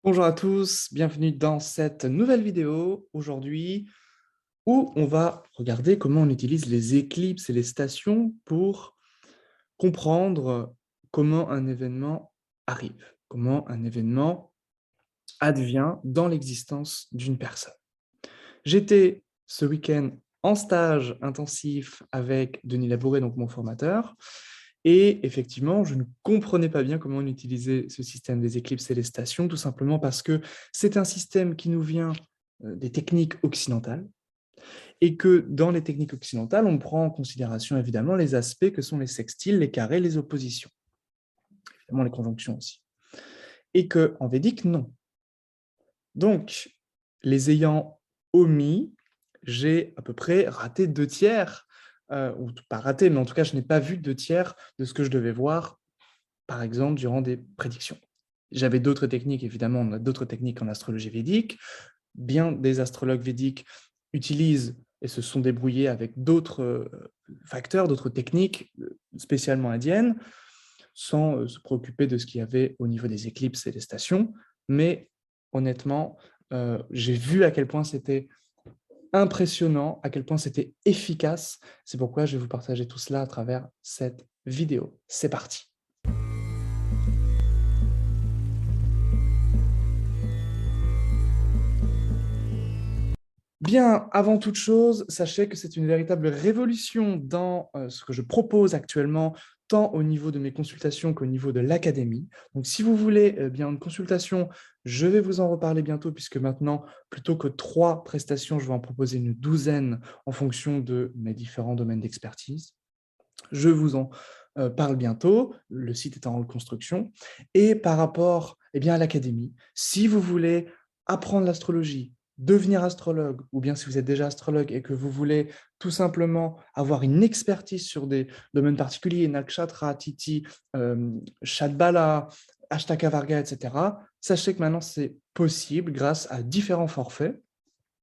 Bonjour à tous, bienvenue dans cette nouvelle vidéo aujourd'hui où on va regarder comment on utilise les éclipses et les stations pour comprendre comment un événement arrive, comment un événement advient dans l'existence d'une personne. J'étais ce week-end en stage intensif avec Denis Labouré, donc mon formateur, et effectivement, je ne comprenais pas bien comment on utilisait ce système des éclipses et les stations, tout simplement parce que c'est un système qui nous vient des techniques occidentales, et que dans les techniques occidentales, on prend en considération évidemment les aspects que sont les sextiles, les carrés, les oppositions, évidemment les conjonctions aussi. Et qu'en védique, non. Donc, les ayant omis, j'ai à peu près raté 2/3, ou pas raté, mais en tout cas, je n'ai pas vu 2/3 de ce que je devais voir, par exemple, durant des prédictions. J'avais d'autres techniques, évidemment, on a d'autres techniques en astrologie védique. Bien des astrologues védiques utilisent et se sont débrouillés avec d'autres facteurs, d'autres techniques spécialement indiennes, sans se préoccuper de ce qu'il y avait au niveau des éclipses et des stations. Mais honnêtement, j'ai vu à quel point c'était impressionnant, à quel point c'était efficace. C'est pourquoi je vais vous partager tout cela à travers cette vidéo. C'est parti. Bien, avant toute chose, sachez que c'est une véritable révolution dans ce que je propose actuellement, tant au niveau de mes consultations qu'au niveau de l'académie. Donc, si vous voulez bien une consultation, je vais vous en reparler bientôt, puisque maintenant, plutôt que 3 prestations, je vais en proposer une douzaine en fonction de mes différents domaines d'expertise. Je vous en parle bientôt, le site est en reconstruction. Et par rapport à l'académie, si vous voulez apprendre l'astrologie, devenir astrologue, ou bien si vous êtes déjà astrologue et que vous voulez tout simplement avoir une expertise sur des domaines particuliers, Nakshatra, Tithi, Shadbala, Ashtaka Varga, etc., sachez que maintenant c'est possible grâce à différents forfaits.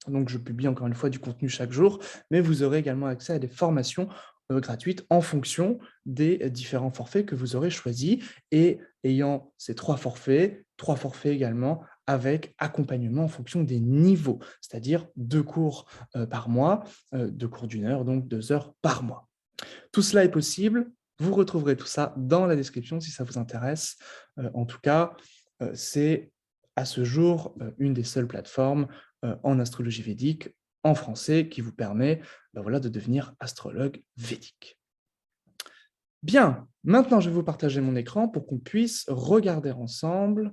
Donc, je publie encore une fois du contenu chaque jour, mais vous aurez également accès à des formations gratuites en fonction des différents forfaits que vous aurez choisis. Et ayant ces 3 forfaits également avec accompagnement en fonction des niveaux, c'est-à-dire 2 cours par mois, 2 cours d'1 heure, donc 2 heures par mois. Tout cela est possible. Vous retrouverez tout ça dans la description si ça vous intéresse. En tout cas, c'est à ce jour une des seules plateformes en astrologie védique en français qui vous permet de devenir astrologue védique. Bien, maintenant je vais vous partager mon écran pour qu'on puisse regarder ensemble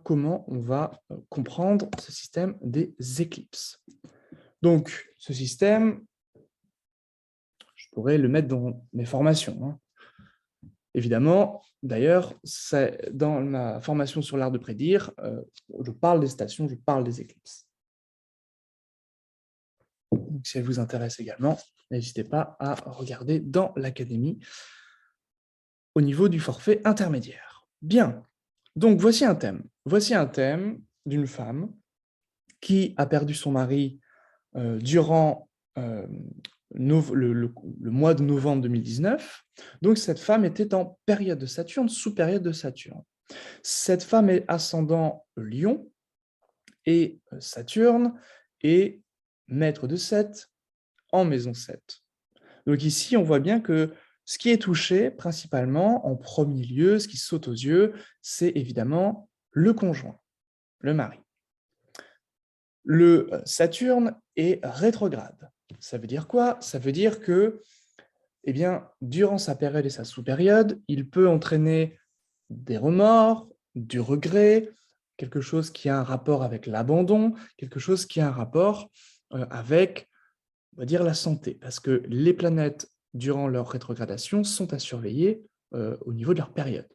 comment on va comprendre ce système des éclipses. Donc, ce système, je pourrais le mettre dans mes formations, hein. Évidemment, d'ailleurs, dans ma formation sur l'art de prédire, je parle des stations, je parle des éclipses. Donc, si elles vous intéressent également, n'hésitez pas à regarder dans l'académie au niveau du forfait intermédiaire. Bien, donc voici un thème. Voici un thème d'une femme qui a perdu son mari durant le mois de novembre 2019. Donc, cette femme était en période de Saturne, sous période de Saturne. Cette femme est ascendant Lion et Saturne est maître de 7 en maison 7. Donc ici, on voit bien que ce qui est touché principalement, en premier lieu, ce qui saute aux yeux, c'est évidemment le conjoint, le mari. Le Saturne est rétrograde. Ça veut dire quoi? Ça veut dire que, durant sa période et sa sous-période, il peut entraîner des remords, du regret, quelque chose qui a un rapport avec l'abandon, quelque chose qui a un rapport avec, on va dire, la santé. Parce que les planètes, durant leur rétrogradation, sont à surveiller au niveau de leur période.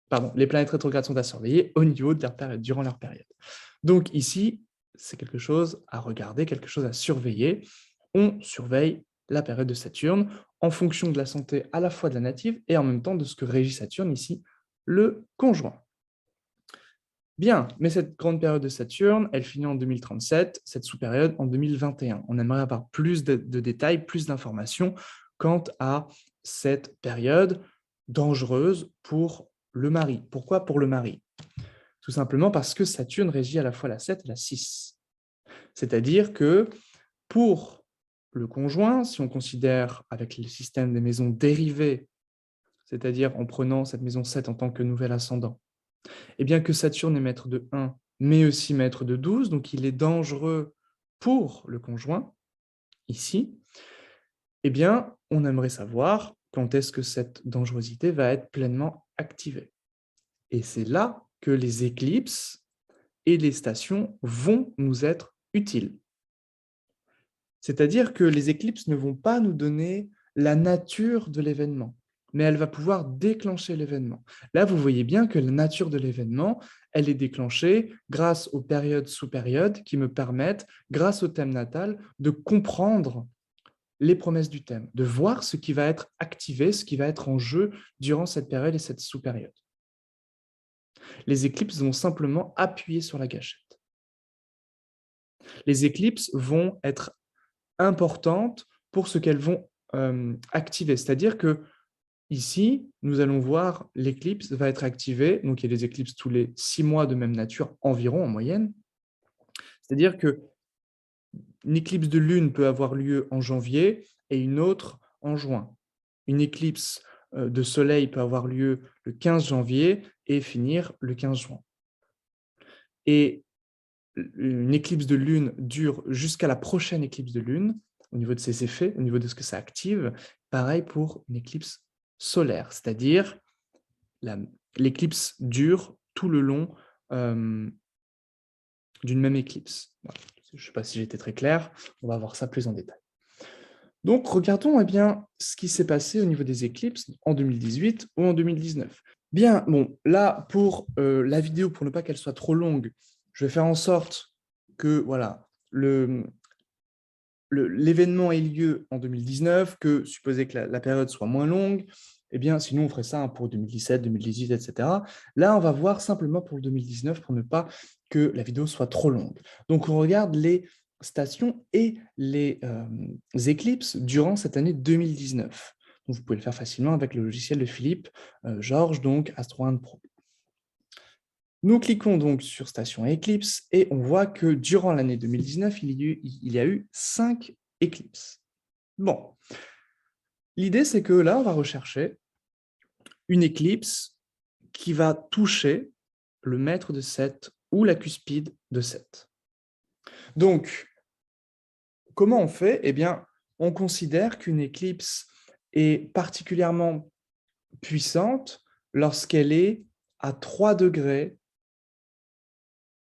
Pardon, les planètes rétrogrades sont à surveiller au niveau de leur période, durant leur période. Donc ici, c'est quelque chose à regarder, quelque chose à surveiller. On surveille la période de Saturne en fonction de la santé à la fois de la native et en même temps de ce que régit Saturne ici, le conjoint. Bien, mais cette grande période de Saturne, elle finit en 2037, cette sous-période en 2021. On aimerait avoir plus de détails, plus d'informations quant à cette période dangereuse pour le mari. Pourquoi pour le mari? Tout simplement parce que Saturne régit à la fois la 7 et la 6. C'est-à-dire que pour le conjoint, si on considère avec le système des maisons dérivées, c'est-à-dire en prenant cette maison 7 en tant que nouvel ascendant, eh bien que Saturne est maître de 1, mais aussi maître de 12, donc il est dangereux pour le conjoint, ici, eh bien, on aimerait savoir quand est-ce que cette dangerosité va être pleinement activée. Et c'est là que les éclipses et les stations vont nous être utiles. C'est-à-dire que les éclipses ne vont pas nous donner la nature de l'événement, mais elle va pouvoir déclencher l'événement. Là, vous voyez bien que la nature de l'événement, elle est déclenchée grâce aux périodes sous périodes qui me permettent, grâce au thème natal, de comprendre les promesses du thème, de voir ce qui va être activé, ce qui va être en jeu durant cette période et cette sous-période. Les éclipses vont simplement appuyer sur la gâchette. Les éclipses vont être importantes pour ce qu'elles vont activer. C'est-à-dire que ici, nous allons voir l'éclipse va être activée. Donc, il y a des éclipses tous les 6 mois de même nature, environ en moyenne. C'est-à-dire qu'une éclipse de lune peut avoir lieu en janvier et une autre en juin. Une éclipse de soleil peut avoir lieu le 15 janvier et finir le 15 juin. Et une éclipse de lune dure jusqu'à la prochaine éclipse de lune, au niveau de ses effets, au niveau de ce que ça active. Pareil pour une éclipse solaire, c'est-à-dire l'éclipse dure tout le long d'une même éclipse. Voilà. Je ne sais pas si j'ai été très clair, on va voir ça plus en détail. Donc, regardons bien ce qui s'est passé au niveau des éclipses en 2018 ou en 2019. Bien, bon, là, pour la vidéo, pour ne pas qu'elle soit trop longue, je vais faire en sorte que voilà, l'événement ait lieu en 2019, que supposer que la période soit moins longue, eh bien, sinon on ferait ça pour 2017, 2018, etc. Là, on va voir simplement pour le 2019 pour ne pas que la vidéo soit trop longue. Donc, on regarde les stations et les éclipses durant cette année 2019. Donc, vous pouvez le faire facilement avec le logiciel de Philippe Georges, donc Astro One Pro. Nous cliquons donc sur Station et Éclipse et on voit que durant l'année 2019, il y a eu 5 éclipses. Bon, l'idée c'est que là, on va rechercher une éclipse qui va toucher le maître de 7 ou la cuspide de 7. Donc, comment on fait? Eh bien, on considère qu'une éclipse est particulièrement puissante lorsqu'elle est à 3 degrés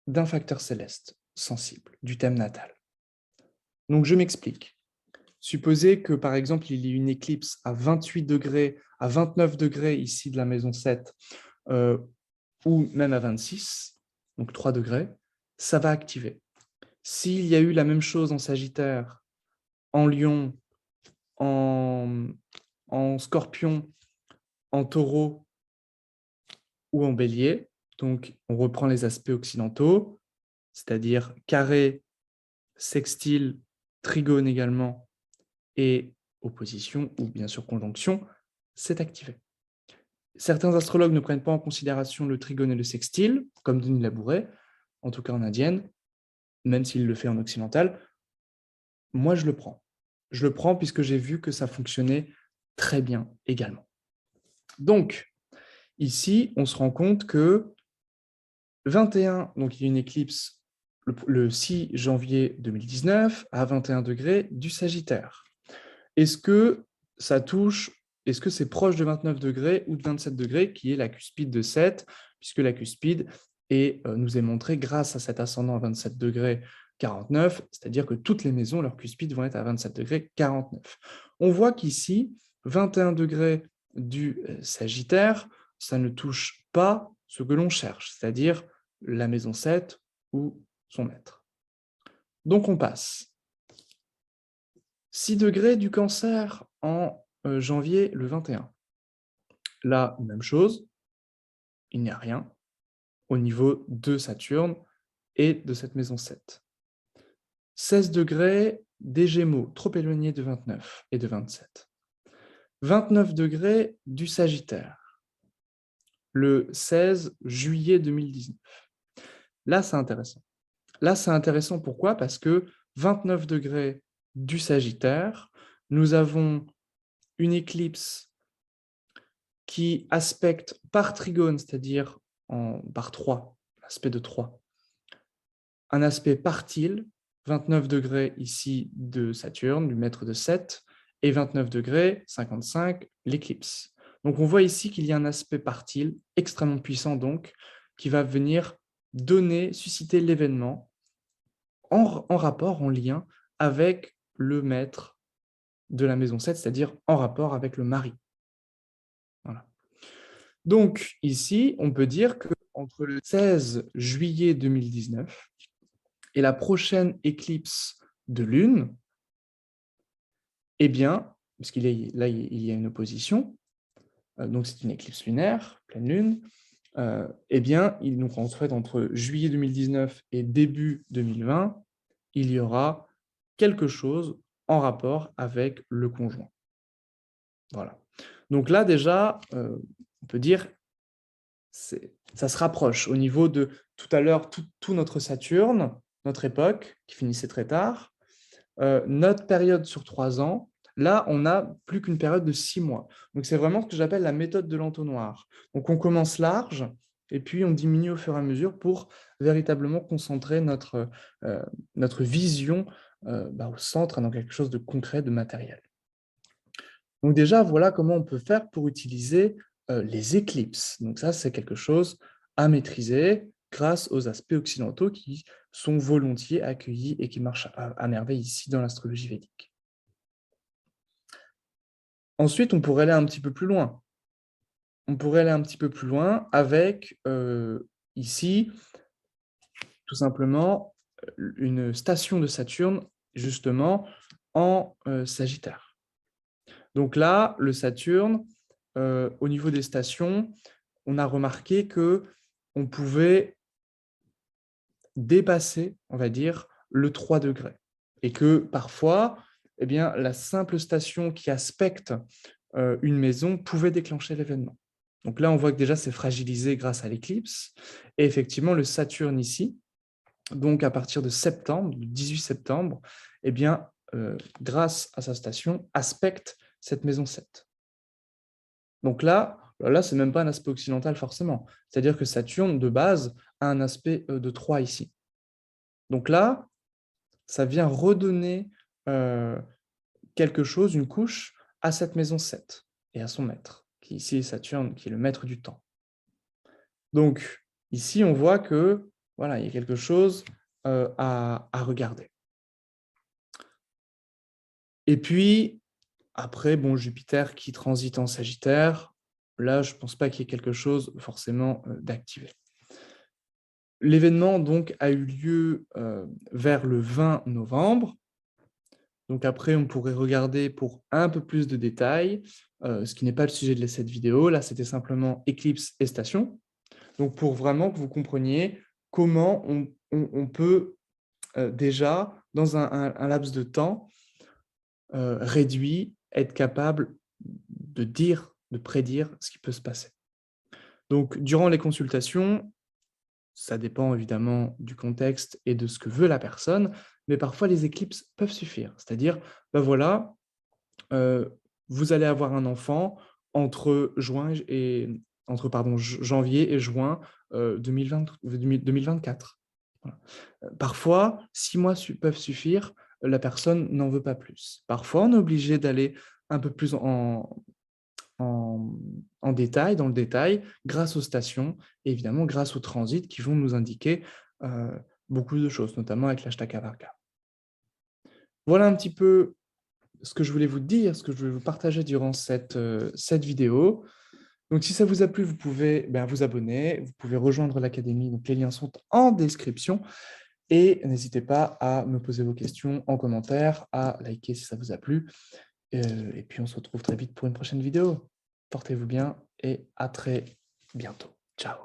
d'un facteur céleste sensible, du thème natal. Donc, je m'explique. Supposez que, par exemple, il y ait une éclipse à 28 degrés, à 29 degrés ici de la maison 7, ou même à 26, donc 3 degrés, ça va activer. S'il y a eu la même chose en Sagittaire, en Lion, en Scorpion, en Taureau ou en Bélier, donc on reprend les aspects occidentaux, c'est-à-dire carré, sextile, trigone également, et opposition ou bien sûr conjonction, c'est activé. Certains astrologues ne prennent pas en considération le trigone et le sextile, comme Denis Labouret, en tout cas en indienne, même s'il le fait en occidental. Moi, je le prends. Je le prends puisque j'ai vu que ça fonctionnait très bien également. Donc, ici, on se rend compte que 21, donc il y a une éclipse le 6 janvier 2019 à 21 degrés du Sagittaire. Est-ce que ça touche, est-ce que c'est proche de 29 degrés ou de 27 degrés, qui est la cuspide de 7, puisque la cuspide nous est montrée grâce à cet ascendant à 27 degrés 49, c'est-à-dire que toutes les maisons, leurs cuspides vont être à 27 degrés 49. On voit qu'ici, 21 degrés du Sagittaire, ça ne touche pas ce que l'on cherche, c'est-à-dire la maison 7 ou son maître. Donc on passe. 6 degrés du Cancer en janvier le 21. Là, même chose, il n'y a rien au niveau de Saturne et de cette maison 7. 16 degrés des Gémeaux, trop éloigné de 29 et de 27. 29 degrés du Sagittaire. le 16 juillet 2019. Là, c'est intéressant. Là, c'est intéressant pourquoi? Parce que 29 degrés du Sagittaire, nous avons une éclipse qui aspecte par trigone, c'est-à-dire par 3, aspect de 3, un aspect partile, 29 degrés ici de Saturne, du mètre de 7, et 29 degrés, 55, l'éclipse. Donc on voit ici qu'il y a un aspect partile extrêmement puissant donc, qui va venir donner, susciter l'événement en rapport, en lien avec le maître de la maison 7, c'est-à-dire en rapport avec le mari. Voilà. Donc ici, on peut dire qu'entre le 16 juillet 2019 et la prochaine éclipse de lune, eh bien, puisqu'il y a, là, il y a une opposition, donc c'est une éclipse lunaire, pleine lune, eh bien, donc en fait, entre juillet 2019 et début 2020, il y aura quelque chose en rapport avec le conjoint. Voilà. Donc là, déjà, on peut dire ça se rapproche au niveau de tout à l'heure, tout notre Saturne, notre époque, qui finissait très tard, notre période sur 3 ans, là, on n'a plus qu'une période de 6 mois. Donc, c'est vraiment ce que j'appelle la méthode de l'entonnoir. Donc, on commence large et puis on diminue au fur et à mesure pour véritablement concentrer notre vision au centre, dans quelque chose de concret, de matériel. Donc déjà, voilà comment on peut faire pour utiliser les éclipses. Donc ça, c'est quelque chose à maîtriser grâce aux aspects occidentaux qui sont volontiers accueillis et qui marchent à merveille ici dans l'astrologie védique. Ensuite, on pourrait aller un petit peu plus loin. On pourrait aller un petit peu plus loin avec, ici, tout simplement, une station de Saturne, justement, en Sagittaire. Donc là, le Saturne, au niveau des stations, on a remarqué qu'on pouvait dépasser, on va dire, le 3 degrés. Et que parfois, eh bien, la simple station qui aspecte une maison pouvait déclencher l'événement. Donc là, on voit que déjà, c'est fragilisé grâce à l'éclipse. Et effectivement, le Saturne ici, donc à partir de septembre, du 18 septembre, eh bien, grâce à sa station, aspecte cette maison 7. Donc là, ce n'est même pas un aspect occidental forcément. C'est-à-dire que Saturne, de base, a un aspect de 3 ici. Donc là, ça vient redonner quelque chose, une couche, à cette maison 7 et à son maître, qui ici est Saturne, qui est le maître du temps. Donc ici, on voit que voilà, il y a quelque chose à regarder. Et puis, après, bon, Jupiter qui transite en Sagittaire, là, je ne pense pas qu'il y ait quelque chose forcément d'activé. L'événement donc a eu lieu vers le 20 novembre. Donc après, on pourrait regarder pour un peu plus de détails, ce qui n'est pas le sujet de cette vidéo. Là, c'était simplement éclipse et station. Donc pour vraiment que vous compreniez comment on peut déjà, dans un laps de temps réduit, être capable de dire, de prédire ce qui peut se passer. Donc durant les consultations, ça dépend évidemment du contexte et de ce que veut la personne, mais parfois les éclipses peuvent suffire. C'est-à-dire, ben voilà, vous allez avoir un enfant entre janvier et juin 2024. Voilà. Parfois, 6 mois peuvent suffire, la personne n'en veut pas plus. Parfois, on est obligé d'aller un peu plus en détail, dans le détail, grâce aux stations et évidemment grâce aux transits qui vont nous indiquer beaucoup de choses, notamment avec l'Ashtaka Varga. Voilà un petit peu ce que je voulais vous dire, ce que je voulais vous partager durant cette vidéo. Donc, si ça vous a plu, vous pouvez vous abonner, vous pouvez rejoindre l'académie, donc les liens sont en description. Et n'hésitez pas à me poser vos questions en commentaire, à liker si ça vous a plu. Et puis, on se retrouve très vite pour une prochaine vidéo. Portez-vous bien et à très bientôt. Ciao.